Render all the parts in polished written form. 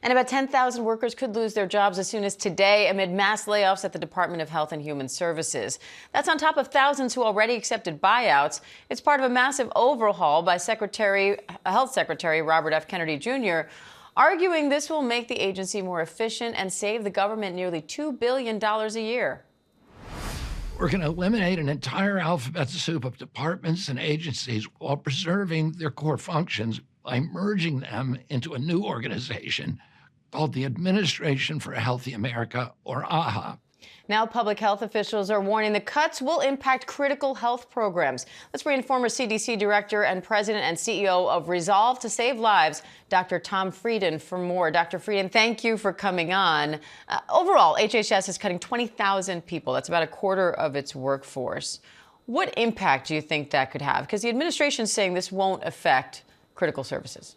And about 10,000 workers could lose their jobs as soon as today amid mass layoffs at the Department of Health and Human Services. That's on top of thousands who already accepted buyouts. It's part of a massive overhaul by Health Secretary Robert F. Kennedy Jr., arguing this will make the agency more efficient and save the government nearly $2 billion a year. We're going to eliminate an entire alphabet soup of departments and agencies while preserving their core functions by merging them into a new organization called the Administration for a Healthy America, or AHA. Now public health officials are warning the cuts will impact critical health programs. Let's bring in former CDC Director and President and CEO of Resolve to Save Lives, Dr. Tom Frieden, for more. Dr. Frieden, thank you for coming on. Overall, HHS is cutting 20,000 people. That's about a quarter of its workforce. What impact do you think that could have? Because the administration is saying this won't affect critical services.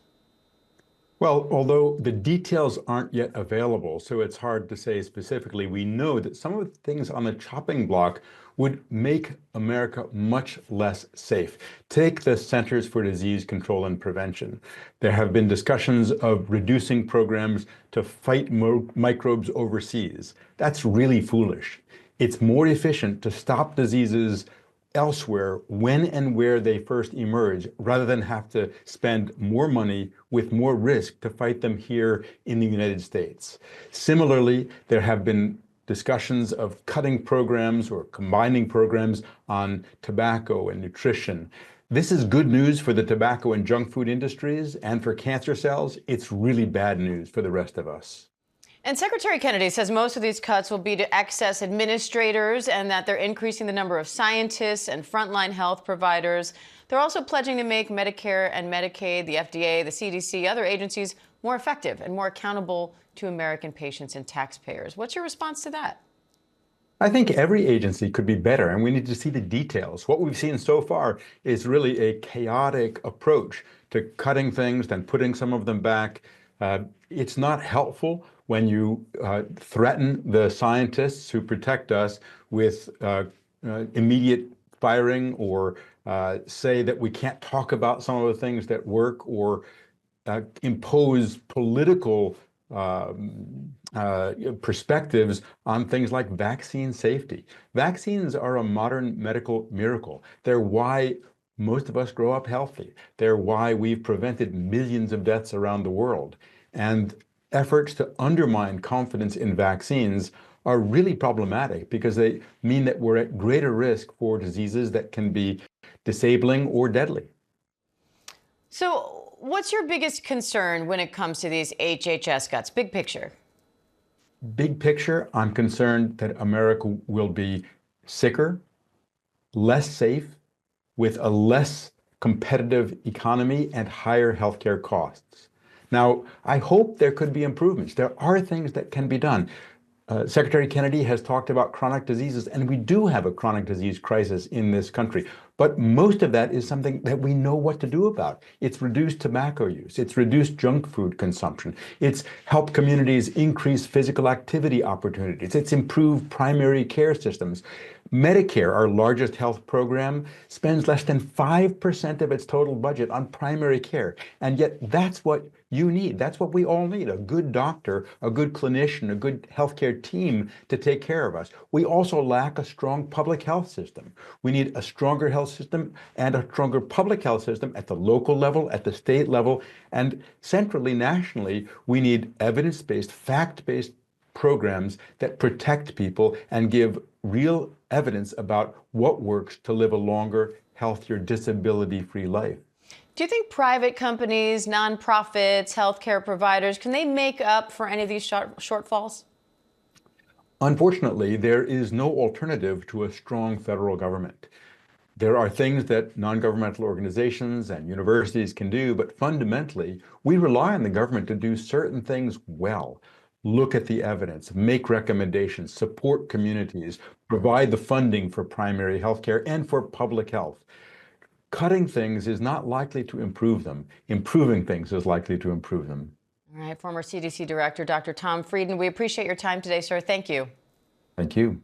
Well, although the details aren't yet available, so it's hard to say specifically, we know that some of the things on the chopping block would make America much less safe. Take the Centers for Disease Control and Prevention. There have been discussions of reducing programs to fight microbes overseas. That's really foolish. It's more efficient to stop diseases elsewhere when and where they first emerge, rather than have to spend more money with more risk to fight them here in the United States. Similarly, there have been discussions of cutting programs or combining programs on tobacco and nutrition. This is good news for the tobacco and junk food industries, and for cancer cells, it's really bad news for the rest of us. And Secretary Kennedy says most of these cuts will be to excess administrators and that they're increasing the number of scientists and frontline health providers. They're also pledging to make Medicare and Medicaid, the FDA, the CDC, other agencies more effective and more accountable to American patients and taxpayers. What's your response to that? I think every agency could be better, and we need to see the details. What we've seen so far is really a chaotic approach to cutting things, then putting some of them back. It's not helpful when you threaten the scientists who protect us with immediate firing, or say that we can't talk about some of the things that work, or impose political perspectives on things like vaccine safety. Vaccines are a modern medical miracle. They're why most of us grow up healthy. They're why we've prevented millions of deaths around the world. And efforts to undermine confidence in vaccines are really problematic, because they mean that we're at greater risk for diseases that can be disabling or deadly. So what's your biggest concern when it comes to these HHS cuts? Big picture. Big picture, I'm concerned that America will be sicker, less safe, with a less competitive economy and higher healthcare costs. Now, I hope there could be improvements. There are things that can be done. Secretary Kennedy has talked about chronic diseases, and we do have a chronic disease crisis in this country. But most of that is something that we know what to do about. It's reduced tobacco use. It's reduced junk food consumption. It's helped communities increase physical activity opportunities. It's improved primary care systems. Medicare, our largest health program, spends less than 5% of its total budget on primary care. And yet that's what you need. That's what we all need: a good doctor, a good clinician, a good healthcare team to take care of us. We also lack a strong public health system. We need a stronger health system and a stronger public health system at the local level, at the state level, and centrally, nationally. We need evidence-based, fact-based programs that protect people and give real evidence about what works to live a longer, healthier, disability-free life. Do you think private companies, nonprofits, healthcare providers, can they make up for any of these shortfalls? Unfortunately, there is no alternative to a strong federal government. There are things that non-governmental organizations and universities can do, but fundamentally, we rely on the government to do certain things well. Look at the evidence, make recommendations, support communities, provide the funding for primary health care and for public health. Cutting things is not likely to improve them. Improving things is likely to improve them. All right, former CDC Director Dr. Tom Frieden, we appreciate your time today, sir. Thank you. Thank you.